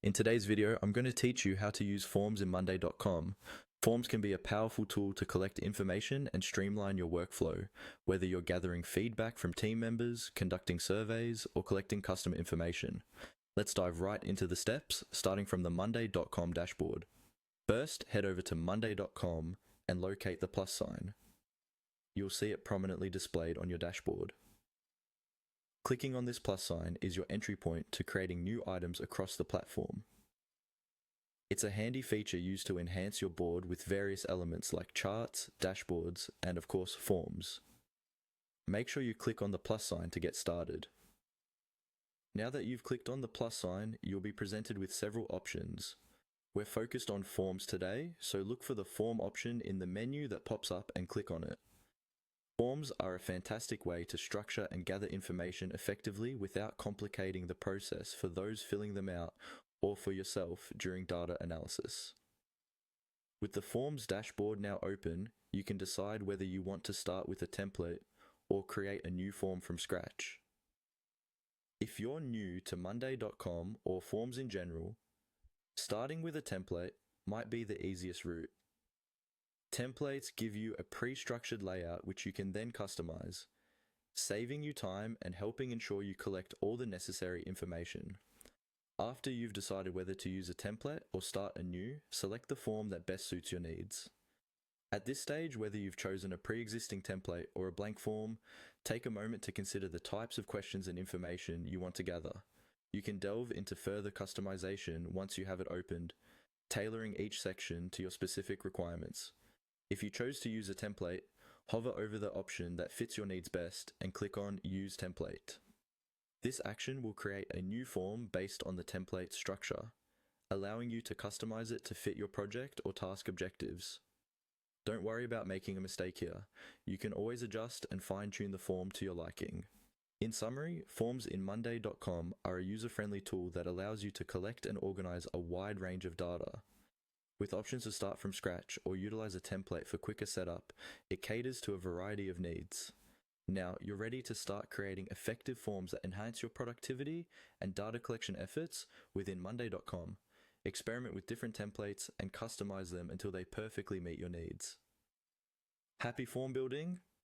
In today's video, I'm going to teach you how to use forms in Monday.com. Forms can be a powerful tool to collect information and streamline your workflow, whether you're gathering feedback from team members, conducting surveys, or collecting customer information. Let's dive right into the steps, starting from the Monday.com dashboard. First, head over to Monday.com and locate the plus sign. You'll see it prominently displayed on your dashboard. Clicking on this plus sign is your entry point to creating new items across the platform. It's a handy feature used to enhance your board with various elements like charts, dashboards, and of course forms. Make sure you click on the plus sign to get started. Now that you've clicked on the plus sign, you'll be presented with several options. We're focused on forms today, so look for the form option in the menu that pops up and click on it. Forms are a fantastic way to structure and gather information effectively without complicating the process for those filling them out or for yourself during data analysis. With the Forms dashboard now open, you can decide whether you want to start with a template or create a new form from scratch. If you're new to Monday.com or forms in general, starting with a template might be the easiest route. Templates give you a pre-structured layout which you can then customize, saving you time and helping ensure you collect all the necessary information. After you've decided whether to use a template or start anew, select the form that best suits your needs. At this stage, whether you've chosen a pre-existing template or a blank form, take a moment to consider the types of questions and information you want to gather. You can delve into further customization once you have it opened, tailoring each section to your specific requirements. If you chose to use a template, hover over the option that fits your needs best and click on Use Template. This action will create a new form based on the template structure, allowing you to customize it to fit your project or task objectives. Don't worry about making a mistake here. You can always adjust and fine-tune the form to your liking. In summary, forms in Monday.com are a user-friendly tool that allows you to collect and organize a wide range of data. With options to start from scratch or utilize a template for quicker setup, it caters to a variety of needs. Now, you're ready to start creating effective forms that enhance your productivity and data collection efforts within Monday.com. Experiment with different templates and customize them until they perfectly meet your needs. Happy form building?